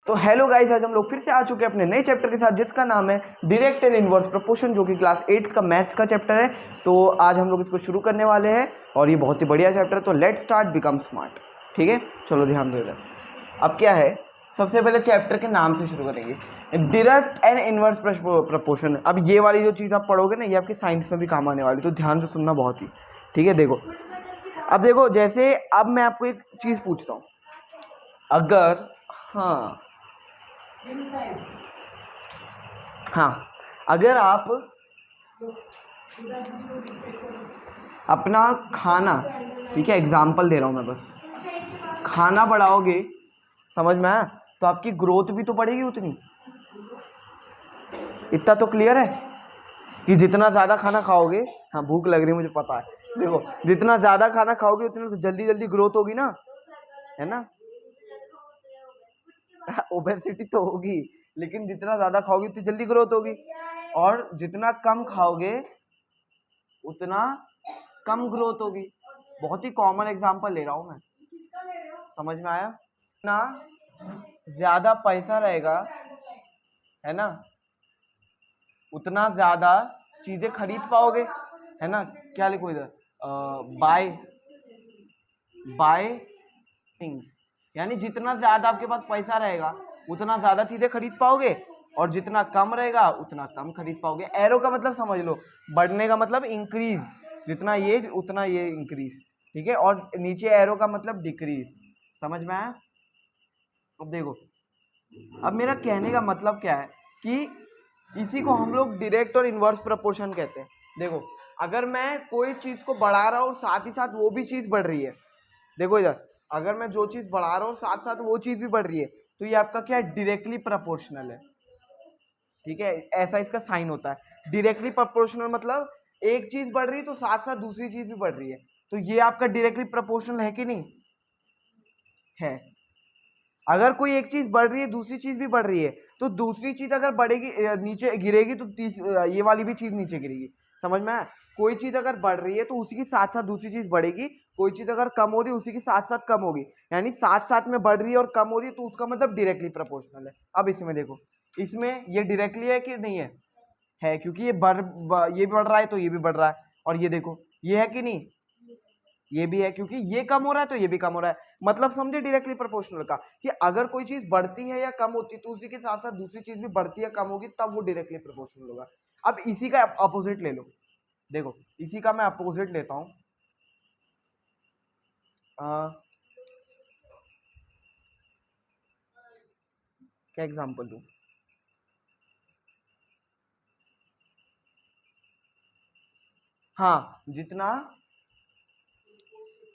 तो hello guys, आज हम लोग फिर से आ चुके हैं अपने नए चैप्टर के साथ जिसका नाम है डायरेक्ट एंड इनवर्स प्रोपोर्शन, जो कि क्लास 8 का मैथ्स का चैप्टर है। तो आज हम लोग इसको शुरू करने वाले हैं और ये बहुत ही बढ़िया चैप्टर है। तो लेट्स स्टार्ट बिकम स्मार्ट। ठीक है, चलो ध्यान दो इधर। अब क्या है, सबसे पहले चैप्टर के नाम से शुरू करेंगे, डायरेक्ट एंड इनवर्स प्रोपोर्शन। अब ये वाली जो चीज़ आप पढ़ोगे ना, ये आपके साइंस में भी काम आने वाली, तो ध्यान से सुनना बहुत ही। ठीक है, देखो अब देखो, जैसे अब मैं आपको एक चीज़ पूछता हूँ, अगर हाँ अगर आप अपना खाना, ठीक है एग्जाम्पल दे रहा हूँ मैं, बस खाना बढ़ाओगे, समझ में आया, तो आपकी ग्रोथ भी तो बढ़ेगी उतनी। इतना तो क्लियर है कि जितना ज़्यादा खाना खाओगे, हाँ भूख लग रही है मुझे पता है, देखो जितना ज़्यादा खाना खाओगे उतना तो जल्दी जल्दी ग्रोथ होगी ना, है ना। ओबेसिटी तो होगी, लेकिन जितना ज़्यादा खाओगे उतनी जल्दी ग्रोथ होगी, और जितना कम खाओगे उतना कम ग्रोथ होगी। बहुत ही कॉमन एग्जांपल ले रहा हूँ मैं, समझ में आया ना। ज्यादा पैसा रहेगा, है ना, उतना ज्यादा चीजें खरीद पाओगे, है ना। क्या लिखो इधर, बाय बाय थिंग्स, यानी जितना ज्यादा आपके पास पैसा रहेगा उतना ज्यादा चीजें खरीद पाओगे, और जितना कम रहेगा उतना कम खरीद पाओगे। एरो का मतलब समझ लो, बढ़ने का मतलब इंक्रीज, जितना ये उतना ये इंक्रीज, ठीक है, और नीचे एरो का मतलब डिक्रीज। समझ में आया। अब देखो, अब मेरा कहने का मतलब क्या है कि इसी को हम लोग डायरेक्ट और इनवर्स प्रोपोर्शन कहते हैं। देखो, अगर मैं कोई चीज को बढ़ा रहा हूँ साथ ही साथ वो भी चीज बढ़ रही है, देखो इधर, अगर मैं जो चीज बढ़ा रहा हूँ साथ साथ वो चीज भी बढ़ रही है, तो ये आपका क्या है, डायरेक्टली प्रोपोर्शनल है। ठीक है, ऐसा इसका साइन होता है। डायरेक्टली प्रोपोर्शनल मतलब एक चीज बढ़ रही है तो साथ साथ दूसरी चीज भी बढ़ रही है, तो ये आपका डायरेक्टली प्रोपोर्शनल है कि नहीं है। अगर कोई एक चीज बढ़ रही है दूसरी चीज भी बढ़ रही है, तो दूसरी चीज अगर बढ़ेगी नीचे गिरेगी तो ये वाली भी चीज नीचे गिरेगी। समझ में आया? कोई चीज अगर बढ़ रही है तो उसी के साथ साथ दूसरी चीज बढ़ेगी, कोई चीज अगर कम हो रही है उसी के साथ साथ कम होगी, यानी साथ साथ में बढ़ रही है और कम हो रही है, तो उसका मतलब डायरेक्टली प्रोपोर्शनल है। अब इसमें देखो, इसमें ये डायरेक्टली है कि नहीं है क्योंकि ये ये बढ़ रहा है तो ये भी बढ़ रहा है, और ये देखो ये है कि नहीं, ये भी है क्योंकि ये कम हो रहा है तो ये भी कम हो रहा है। मतलब समझे डायरेक्टली प्रोपोर्शनल का, कि अगर कोई चीज बढ़ती है या कम होती है तो उसी के साथ साथ दूसरी चीज भी बढ़ती या कम होगी, तब वो डायरेक्टली प्रोपोर्शनल होगा। अब इसी का अपोजिट ले लो, देखो इसी का मैं अपोजिट लेता हूं, क्या एग्जांपल दूं। हाँ, जितना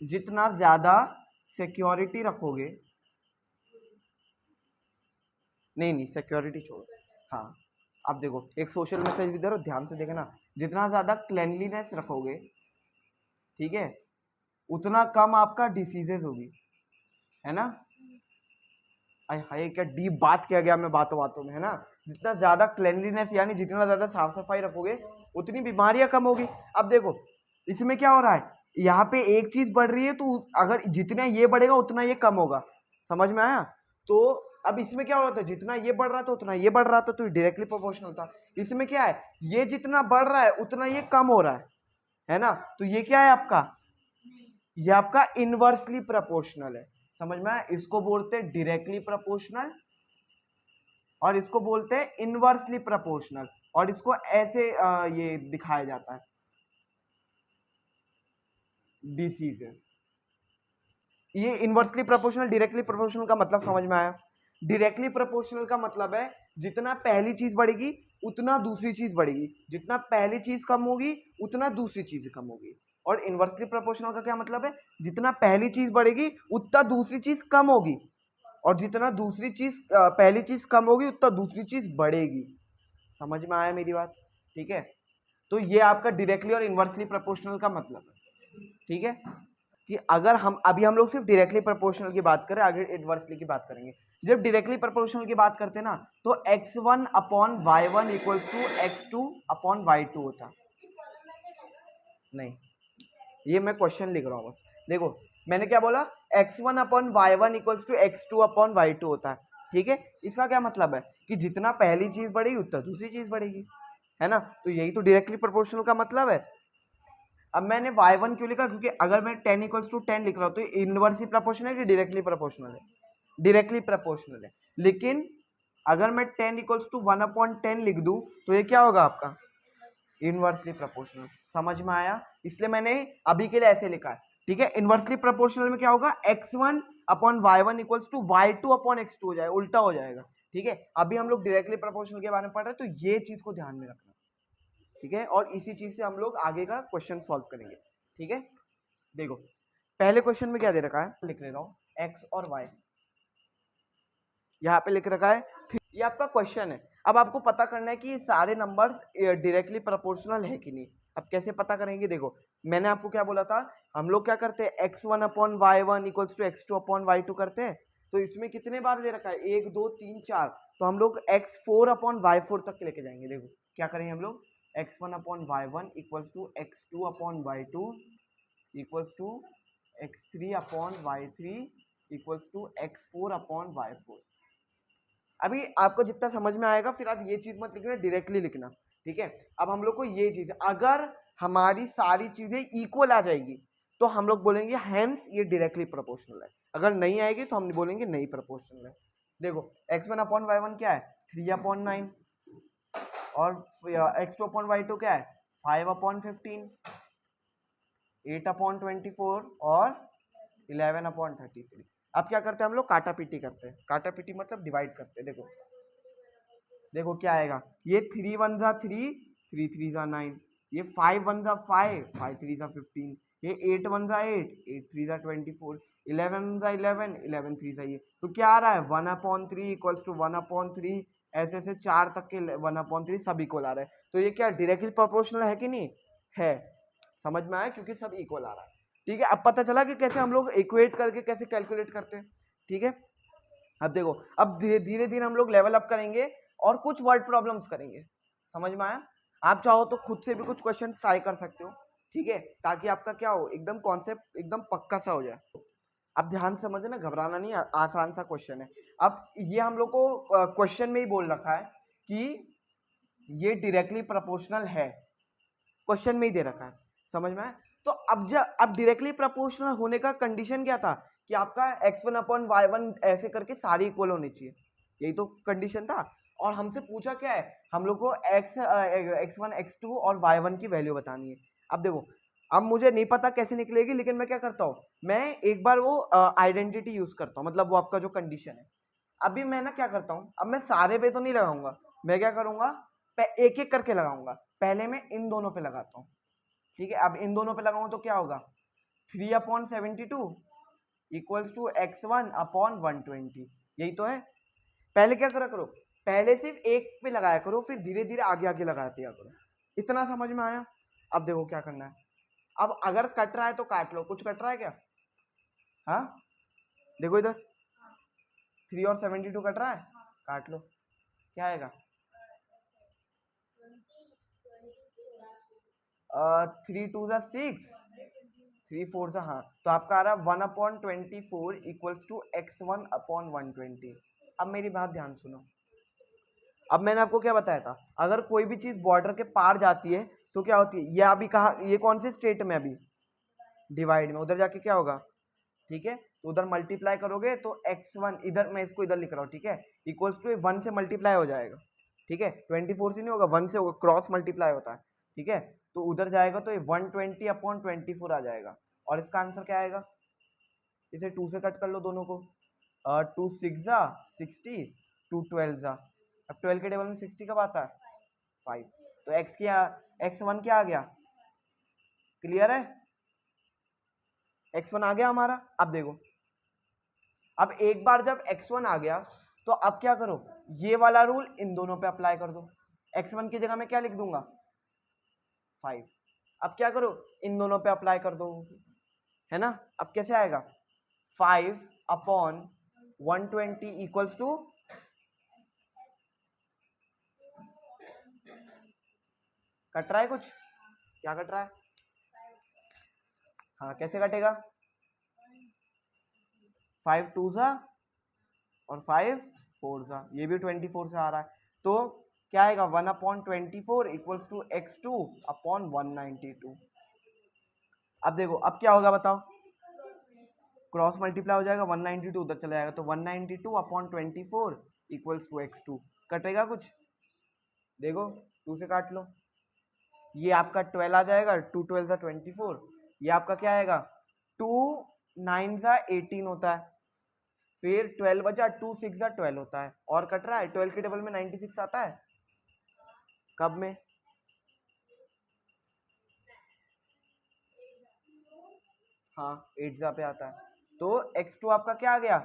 जितना ज्यादा सिक्योरिटी रखोगे, नहीं सिक्योरिटी छोड़ो, हाँ अब देखो एक सोशल मैसेज भी दे रहा, ध्यान से देखना, जितना ज्यादा क्लेanलीनेस रखोगे, ठीक है, उतना कम आपका डिसीजेज होगी, है ना। अरे हाय, क्या डीप बात किया गया मैं बातों बातों में, है ना। जितना ज्यादा क्लेanलीनेस यानी जितना ज्यादा साफ सफाई रखोगे उतनी बीमारियां कम होगी। अब देखो इसमें क्या हो रहा है, यहाँ पे एक चीज बढ़ रही है तो अगर जितना ये बढ़ेगा उतना ये कम होगा। समझ में आया। तो अब इसमें क्या हो रहा था, जितना ये बढ़ रहा था उतना ये बढ़ रहा था, तो डायरेक्टली प्रोपोर्शनल था। इसमें क्या है, ये जितना बढ़ रहा है उतना ये कम हो रहा है ना, तो ये क्या है आपका, ये आपका इनवर्सली प्रोपोर्शनल है। समझ में आया। इसको बोलते हैं डायरेक्टली प्रोपोर्शनल और इसको बोलते हैं इनवर्सली प्रोपोर्शनल, और इसको ऐसे ये दिखाया जाता है, डिसीजेस। ये इनवर्सली प्रोपोर्शनल डायरेक्टली प्रोपोर्शनल का मतलब समझ में आया। डायरेक्टली प्रोपोर्शनल का मतलब है जितना पहली चीज बढ़ेगी उतना दूसरी चीज बढ़ेगी, जितना पहली चीज कम होगी उतना दूसरी चीज कम होगी। और इनवर्सली प्रोपोर्शनल का क्या मतलब है, जितना पहली चीज बढ़ेगी उतना दूसरी चीज कम होगी, और जितना दूसरी चीज पहली चीज कम होगी उतना दूसरी चीज बढ़ेगी। समझ में आया मेरी बात। ठीक है, तो ये आपका डायरेक्टली और इनवर्सली प्रोपोर्शनल का मतलब है। ठीक है, कि अगर हम लोग सिर्फ डायरेक्टली प्रोपोर्शनल की बात करें, आगे इनवर्सली की बात करेंगे। जब डायरेक्टली प्रोपोर्शनल की बात करते हैं ना, तो x1 upon y1 equals to x2 upon y2 होता। नहीं, ये मैं क्वेश्चन लिख रहा हूँ बस। देखो मैंने क्या बोला, x1 upon y1 equals to x2 upon y2 होता है। ठीक है, इसका क्या मतलब है कि जितना पहली चीज बढ़ेगी उतना दूसरी चीज बढ़ेगी, है ना। तो यही तो डायरेक्टली प्रोपोर्शनल का मतलब है। अब मैंने y1 क्यों लिखा, क्योंकि अगर मैं 10 इक्वल्स टू 10 लिख रहा हूँ तो इनवर्सली प्रोपोर्शनल है कि डायरेक्टली प्रोपोर्शनल है, डायरेक्टली प्रोपोर्शनल है। लेकिन अगर मैं 10 इक्वल्स टू 1/10 लिख दूं तो ये क्या होगा आपका इनवर्सली प्रोपोर्शनल। समझ में आया, इसलिए मैंने अभी के लिए ऐसे लिखा है, ठीक है। इनवर्सली प्रोपोर्शनल में क्या होगा, x1 upon y1 equals to y2 upon x2 हो जाएगा, उल्टा हो जाएगा, ठीक है। अभी हम लोग डायरेक्टली प्रोपोर्शनल के बारे में पढ़ रहे हैं, तो ये चीज को ध्यान में रखना, ठीक है। और इसी चीज से हम लोग आगे का क्वेश्चन सॉल्व करेंगे, ठीक है। देखो पहले क्वेश्चन में क्या दे रखा है, लिख ले रहा हूं x और y, यहाँ पे लिख रखा है, ये आपका क्वेश्चन है। अब आपको पता करना है कि ये सारे नंबर डायरेक्टली प्रोपोर्शनल है कि नहीं। अब कैसे पता करेंगे, देखो मैंने आपको क्या बोला था, हम लोग क्या करते हैं x1 upon y1 equals to x2 upon y2 करते हैं। तो इसमें कितने बार दे रखा है, 1 2 3 4, तो हम लोग x4 अपॉन y4 तक लेके जाएंगे। देखो क्या करेंगे हम लोग, x1 upon y1 equals to x2 upon y2 equals to x3 upon y3 equals to x4 upon y4। अभी आपको जितना समझ में आएगा फिर आप ये चीज मत लिखना, डायरेक्टली लिखना, ठीक है। अब हम लोग को ये चीज, अगर हमारी सारी चीजें इक्वल आ जाएगी तो हम लोग बोलेंगे हेंस ये डायरेक्टली प्रोपोर्शनल है, अगर नहीं आएगी तो हम बोलेंगे नहीं प्रोपोर्शनल है। देखो x1 अपॉन y1 क्या है, 3 अपॉन 9, और x2 अपॉन y2 क्या है, 5 अपॉन 15, 8 अपॉन 24 और 11 अपॉन 33। अब क्या करते हैं हम लोग, काटा पीटी करते हैं, काटा पीटी मतलब डिवाइड करते हैं। देखो देखो क्या आएगा, ये 3 1 जा 3, 3 3 जा 9, ये 5 1 जा 5, 5 3 जा 15, ये 8 1 जा 8, 8 3 जा 24, 11 जा 11, 11 3 जा ये, तो क्या आ रहा है 1/3 इक्वल्स टू 1/3, ऐसे ऐसे 4 तक के 1/3 सब इक्वल आ रहा है। तो ये क्या डायरेक्टली प्रोपोर्शनल है कि नहीं है, समझ में आया, क्योंकि सब इक्वल आ रहा है, ठीक है। अब पता चला कि कैसे हम लोग इक्वेट करके कैसे कैलकुलेट करते हैं, ठीक है। अब देखो, अब धीरे धीरे हम लोग लेवल अप करेंगे और कुछ वर्ड प्रॉब्लम्स करेंगे, समझ में आया। आप चाहो तो खुद से भी कुछ क्वेश्चन ट्राई कर सकते हो, ठीक है, ताकि आपका क्या हो, एकदम कॉन्सेप्ट एकदम पक्का सा हो जाए। अब ध्यान से समझना, घबराना नहीं, आसान सा क्वेश्चन है। अब ये हम लोग को क्वेश्चन में ही बोल रखा है कि ये डायरेक्टली प्रोपोर्शनल है, क्वेश्चन में ही दे रखा है, समझ में आया। तो अब डायरेक्टली प्रोपोर्शनल होने का कंडीशन क्या था, कि आपका x1 अपॉन y1 ऐसे करके सारी इक्वल होनी चाहिए, यही तो कंडीशन था। और हमसे पूछा क्या है, हम लोग को x1 x2 और y1 की वैल्यू बतानी है। अब देखो, अब मुझे नहीं पता कैसे निकलेगी, लेकिन मैं क्या करता हूँ, मैं एक बार वो आइडेंटिटी यूज करता हूँ, मतलब वो आपका जो कंडीशन है। अभी मैं ना क्या करता हूँ, अब मैं सारे पे तो नहीं लगाऊंगा, मैं क्या करूंगा, एक एक करके लगाऊंगा। पहले मैं इन दोनों पे लगाता हूँ, ठीक है। अब इन दोनों पे लगाऊंगा तो क्या होगा, 3/72 इक्वल्स टू x1 अपॉन 120, यही तो है। पहले क्या करा करो, पहले सिर्फ एक पे लगाया करो, फिर धीरे धीरे आगे आगे लगाते या करो। इतना समझ में आया। अब देखो क्या करना है, अब अगर कट रहा है तो काट लो, कुछ कट रहा है क्या, हाँ देखो इधर 3 और 72 कट रहा है, काट लो, क्या आएगा 3 2 जा 6, 3 4 जा, हाँ, तो आपका आ रहा है 1/24 इक्वल्स टू x1 अपॉन 120। अब मेरी बात ध्यान सुनो, अब मैंने आपको क्या बताया था, अगर कोई भी चीज बॉर्डर के पार जाती है तो क्या होती है, ये अभी कहा, ये कौन से स्टेट में, अभी डिवाइड में, उधर जाके क्या होगा, ठीक है, तो उधर मल्टीप्लाई करोगे तो x1, इधर मैं इसको इधर लिख रहा हूँ, ठीक है, इक्वल्स टू 1 से मल्टीप्लाई हो जाएगा, ठीक है, 24 से नहीं होगा, 1 से क्रॉस मल्टीप्लाई होता है, ठीक है। तो उधर जाएगा तो ये 120/24 आ जाएगा, और इसका आंसर क्या आएगा, इसे 2 से कट कर लो दोनों को, 2 6 जा 60, 2 12 जा, अब 12 के टेबल में 60 कब आता है, 5, तो x1 क्या आ गया, क्लियर है, x1 आ गया हमारा। अब देखो, अब एक बार जब x1 आ गया तो अब क्या करो, ये वाला रूल इन दोनों पे अप्लाई कर दो, x1 की जगह में क्या लिख दूंगा 5, अब क्या करो इन दोनों पे अप्लाई कर दो, है ना। अब कैसे आएगा 5/120 इक्वल्स टू, कट रहा है कुछ, क्या कट रहा है, हाँ कैसे कटेगा, 5 2 जा और 5 4 सा, ये भी 24 से आ रहा है, तो क्या आएगा 1/24 इक्वल्स टू x2/192। अब देखो अब क्या होगा बताओ, क्रॉस मल्टीप्लाई हो जाएगा, 192 उधर चला जाएगा, तो 192/24 इक्वल्स टू x2। कटेगा कुछ, देखो 2 से काट लो, ये आपका 12 आ जाएगा, 2 12 24, ये आपका क्या आएगा 2 9 18 होता है, फिर 12 बचा, 2 6 12 होता है, और कट रहा है 12 के टेबल में 96 आता है, कब में, हाँ 8 पे आता है, तो x2 आपका क्या आ गया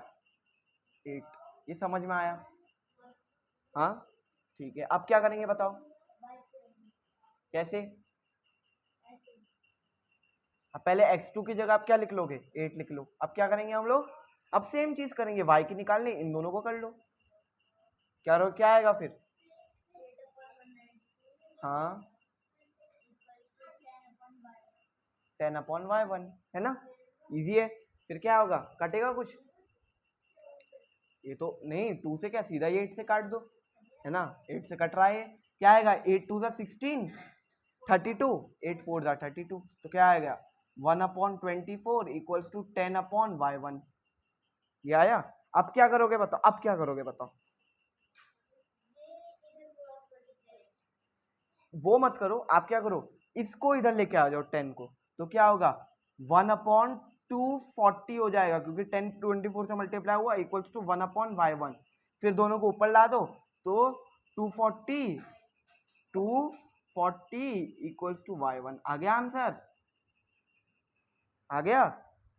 8। ये समझ में आया, हाँ ठीक है। अब क्या करेंगे बताओ, कैसे, अब पहले x2 की जगह आप क्या लिख लोगे 8 लिख लो। अब क्या करेंगे हम लोग, अब सेम चीज करेंगे, y की निकालनी, इन दोनों को कर लो, क्या आएगा फिर, हाँ 10/y1 है ना, इजी है। फिर क्या होगा, कटेगा कुछ, ये तो नहीं 2 से क्या, सीधा ही 8 से काट दो, है ना, 8 से कट रहा है, क्या आएगा 8 2 16 32, 8 4 32, तो क्या आएगा 1/24 इक्वल्स टू 10/y1। ये आया। अब क्या करोगे बताओ, अब क्या करोगे बताओ, वो मत करो, आप क्या करो, इसको इधर लेके आ जाओ 10 को, तो क्या होगा 1/240 हो जाएगा, क्योंकि 10 24 से मल्टीप्लाई हुआ इक्वल्स टू 1/y1। फिर दोनों को ऊपर ला दो, तो 240 इक्वल्स टू y1। आ गया आंसर, आ गया,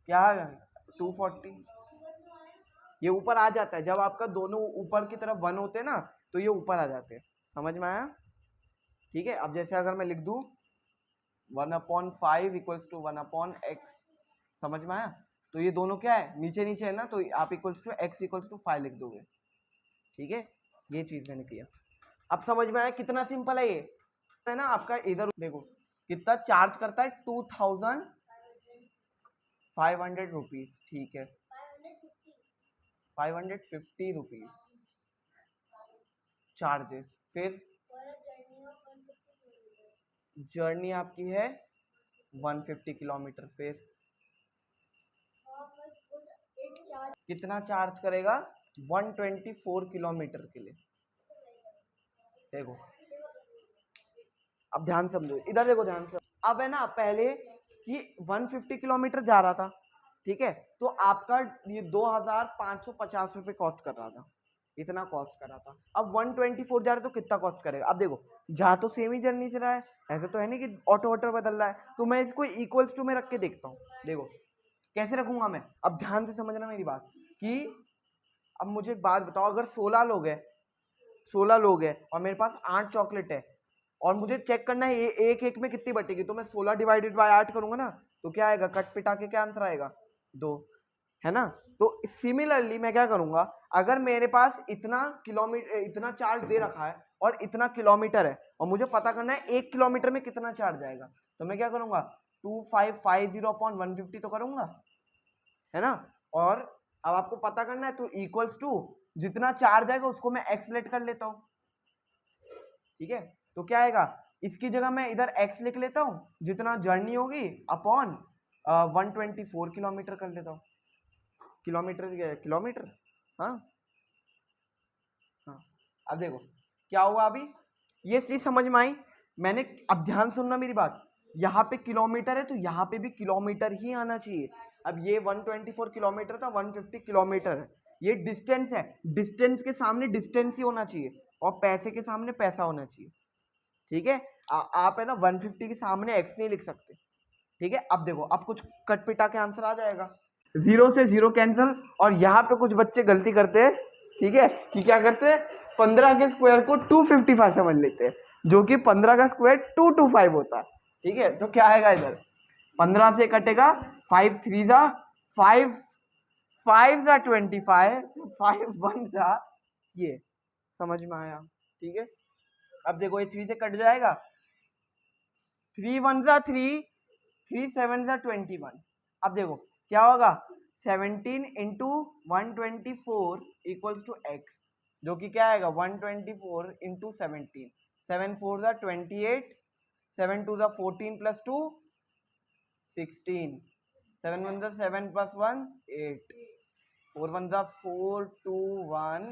क्या आ गया 240, ये ऊपर आ जाता है जब आपका दोनों ऊपर की तरफ 1 होते हैं ना, तो ये ऊपर आ जाते हैं, समझ में आया, ठीक है। अब जैसे अगर मैं लिख दूं 1/5 इक्वल्स टू 1/x, समझ में आया, तो ये दोनों क्या है, नीचे नीचे है ना, तो आप equals to x equals to 5 लिख दोगे, ठीक है। ये चीज मैंने किया, अब समझ में आया कितना सिंपल है ये, है ना। आपका इधर देखो कितना चार्ज करता है, 2500 रुपीज, ठीक है 550 रुपीज चार्जेस। फिर जर्नी आपकी है 150 किलोमीटर, फिर कितना चार्ज करेगा 124 किलोमीटर के लिए। देखो अब ध्यान समझो, इधर देखो ध्यान से, अब है ना पहले कि 150 किलोमीटर जा रहा था, ठीक है, तो आपका ये 2550 रुपए कॉस्ट कर रहा था, इतना कॉस्ट कर रहा था। अब 124 जा रहा है तो कितना कॉस्ट करेगा, अब देखो जहाँ तो सेम ही जर्नी से रहा है, ऐसा तो है नहीं कि ऑटो ऑटो बदल रहा है, तो मैं इसको इक्वल्स टू में रख के देखता हूँ। देखो कैसे रखूंगा मैं, अब ध्यान से समझना मेरी बात, कि अब मुझे एक बात बताओ, अगर 16 लोग हैं और मेरे पास 8 चॉकलेट है, और मुझे चेक करना है ये एक एक में कितनी बटेगी, तो मैं 16 डिवाइडेड बाय 8 करूंगा ना, तो क्या आएगा, कट पिटा के क्या आंसर आएगा 2, है ना। तो सिमिलरली मैं क्या करूंगा, अगर मेरे पास इतना किलोमीटर, इतना चार्ज दे रखा है और इतना किलोमीटर है, और मुझे पता करना है 1 किलोमीटर में कितना चार्ज आएगा, तो मैं क्या करूंगा 2550/150 तो करूंगा, है ना। और अब आपको पता करना है, तो इक्वल्स टू जितना चार्ज आएगा उसको मैं एक्स लेट कर लेता हूं, ठीक है। तो क्या आएगा, इसकी जगह मैं इधर x लिख लेता हूं, जितना जर्नी होगी अपॉन 124 किलोमीटर कर लेता हूं, किलोमीटर, हाँ हाँ। अब देखो क्या हुआ, अभी ये चीज समझ में आई, मैंने, अब ध्यान सुनना मेरी बात, यहाँ पे किलोमीटर है तो यहाँ पे भी किलोमीटर ही आना चाहिए। अब ये 124 किलोमीटर था, 150 किलोमीटर है, ये डिस्टेंस है, डिस्टेंस के सामने डिस्टेंस ही होना चाहिए, और पैसे के सामने पैसा होना चाहिए, ठीक है। आप है ना 150 के सामने x नहीं लिख सकते, ठीक है। अब देखो अब कुछ कट पिटा के आंसर आ जाएगा, 0 से 0 कैंसिल, और यहाँ पे कुछ बच्चे गलती करते हैं, ठीक है, कि क्या करते हैं 15 के स्क्वायर को 255 समझ लेते हैं, जो कि 15 का स्क्वायर 225 होता है, ठीक है। तो क्या आएगा इधर, 15 से कटेगा 5 3 जा 5 5 जा 25, 5 1 जा, ये समझ में आया, ठीक है। अब देखो ये 3 से कट जाएगा, 3 1 जा 3, 3 7 जा 21। अब देखो क्या होगा, 17 इंटू 124 इक्वल्स टू एक्स, जो कि क्या आएगा 124 इंटू 17, 7 4 ज़ा 28, 7 2 ज़ा 14 प्लस 2 16, 7 1 ज़ा 7 प्लस 1 8, 4 1 ज़ा 4 2 1,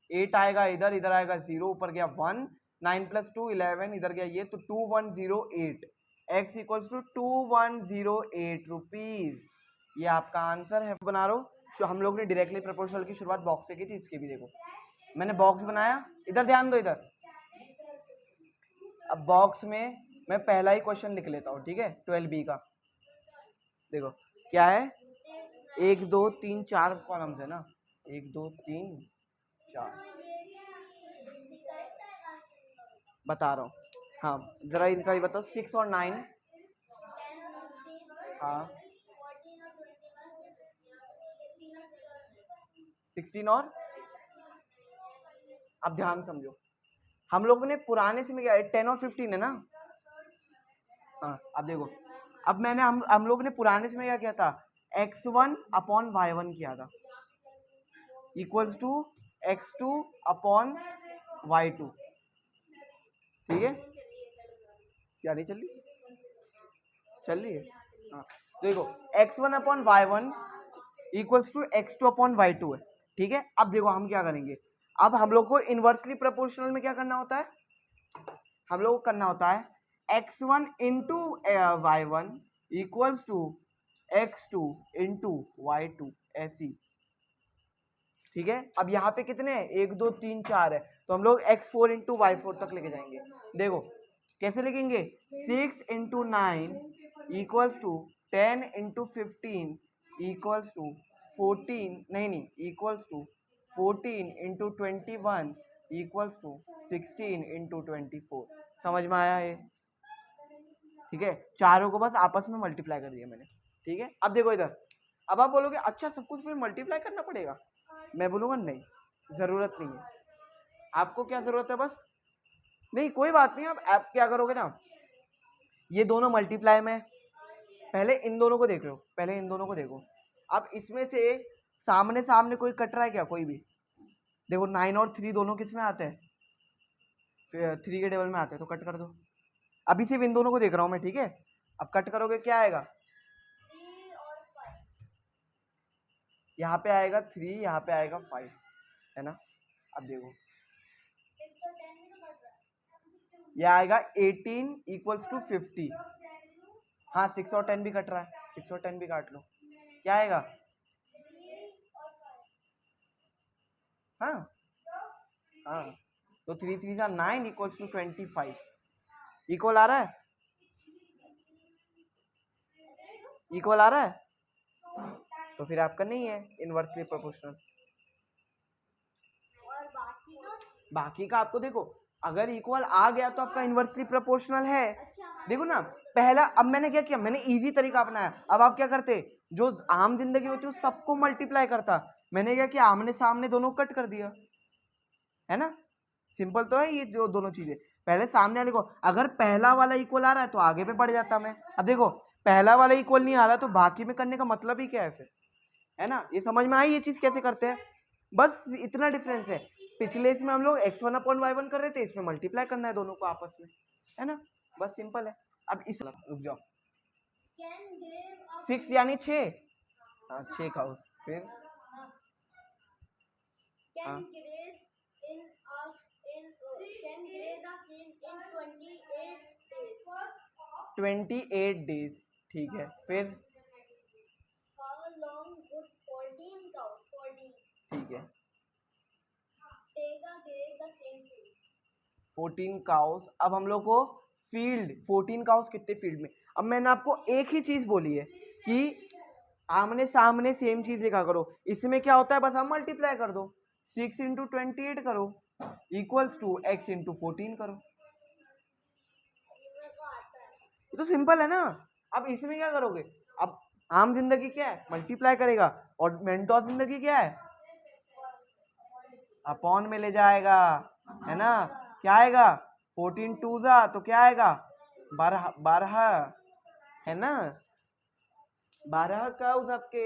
8 आएगा इधर, इधर आएगा 0, ऊपर गया 1, 9 प्लस 2 11, इधर गया ये, तो 2108, x इक्वल्स टू 2108 रुपीज। ये आपका आंसर है। बना रहा हूँ, हम लोग ने डायरेक्टली प्रोपोर्शनल की शुरुआत बॉक्स से की थी, इसके भी देखो मैंने बॉक्स बनाया, इधर ध्यान दो इधर। अब बॉक्स में मैं पहला ही क्वेश्चन लिख लेता हूँ, ठीक है, 12B का। देखो क्या है, 1 2 3 4 कॉलम्स है ना, 1 2 3 4 बता रहा हूँ। हाँ जरा इनका ही बताओ, 6 और 9। हाँ 16 और, अब ध्यान समझो, हम लोगों ने पुराने से में क्या है 10 और 15 है ना। हाँ अब देखो, अब मैंने हम लोग ने पुराने से में क्या किया था, x1 अपॉन y1 किया था equals to x2 upon y2, ठीक है। क्या नहीं चल रही, चल रही है। हाँ देखो x1 upon y1 equals to x2 upon y2 है, ठीक है। अब देखो हम क्या करेंगे, अब हम लोग को इनवर्सली प्रोपोर्शनल में क्या करना होता है, हम लोग को करना होता है x1 into y1 equals to x2 into y2, ऐसी, ठीक है। अब यहाँ पे कितने हैं, 1 2 3 4 है, तो हम लोग x4 इंटू y4 तक लेके जाएंगे। देखो कैसे लिखेंगे, 6 into 9 equals to 10 into 15 equals to 14, नहीं equals to 14 into 21 equals to 16 into 24। समझ में आया ये, ठीक है। चारों को बस आपस में मल्टीप्लाई कर दिया मैंने, ठीक है। अब देखो इधर, अब आप बोलोगे अच्छा सब कुछ फिर मल्टीप्लाई करना पड़ेगा, मैं बोलूंगा नहीं, जरूरत नहीं है। आपको क्या जरूरत है, बस नहीं कोई बात नहीं, आप क्या करोगे ना, ये दोनों मल्टीप्लाई में, पहले इन दोनों को देख लो, पहले इन दोनों को देखो। अब इसमें से सामने सामने कोई कट रहा है क्या, कोई भी देखो, 9 और 3 दोनों किस में आते हैं, 3 के टेबल में आते हैं, तो कट कर दो। अभी सिर्फ इन दोनों को देख रहा हूं मैं, ठीक है। अब कट करोगे क्या आएगा, यहाँ पे आएगा 3, यहाँ पे आएगा 5, है ना। अब देखो यह आएगा 18 इक्वल्स टू 50, हाँ 6 और 10 भी कट रहा है, 6 और 10 भी काट लो, क्या आएगा, हाँ हाँ, तो 3 3 जा 9 इक्वल्स टू 25, इक्वल आ रहा है, इक्वल आ रहा है, तो फिर आपका नहीं है इनवर्सली प्रोपोर्शनल। बाकी का आपको देखो, अगर इक्वल आ गया तो आपका इनवर्सली प्रोपोर्शनल है। देखो ना, पहला, अब मैंने क्या किया, मैंने इजी तरीका अपनाया। अब आप क्या करते, जो आम जिंदगी होती है उस सबको मल्टीप्लाई करता, मैंने क्या किया, आमने सामने दोनों कट कर दिया, है ना। सिंपल तो है ये जो दोनों चीजें, पहले सामने वाले को, अगर पहला वाला इक्वल आ रहा है तो आगे पे बढ़ जाता मैं। अब देखो पहला वाला इक्वल नहीं आ रहा तो बाकी में करने का मतलब ही क्या है फिर, है ना। ये समझ में आई ये चीज कैसे करते हैं, बस इतना डिफरेंस है। पिछले इसमें हम लोग x1 अपॉन y1 कर रहे थे, इसमें मल्टीप्लाई करना है दोनों को आपस में, है ना, बस सिंपल है। अब इस, रुक जाओ, 6 यानी 6, हाँ 6 का उस, फिर हाँ 28 डेज, ठीक है, फिर ठीक है 14 काउस। अब हम लोग को फील्ड 14 काउस कितने फील्ड में, अब मैंने आपको एक ही चीज बोली है कि आमने सामने सेम चीज लिखा करो। इसमें क्या होता है, बस आप मल्टीप्लाई कर दो, 6 इंटू 28 करो इक्वल्स टू x इंटू 14 करो, ये तो सिंपल है ना। अब इसमें क्या करोगे, अब आम जिंदगी क्या है, मल्टीप्लाई करेगा, और मेंटोस जिंदगी क्या है, अपॉन में ले जाएगा, है ना। क्या आएगा, 14 टू जा तो क्या आएगा, 12 12, है ना, 12 का उस आपके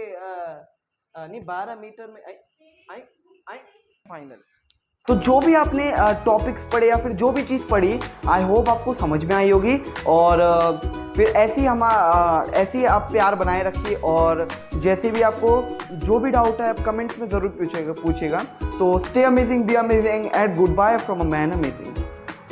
नहीं 12 मीटर में आई आई आई फाइनल। तो जो भी आपने टॉपिक्स पढ़े या फिर जो भी चीज़ पढ़ी, आई होप आपको समझ में आई होगी। और फिर ऐसे ही आप प्यार बनाए रखिए, और जैसे भी आपको जो भी डाउट है आप कमेंट्स में ज़रूर पूछेगा। तो stay amazing, be amazing and good bye from a man amazing.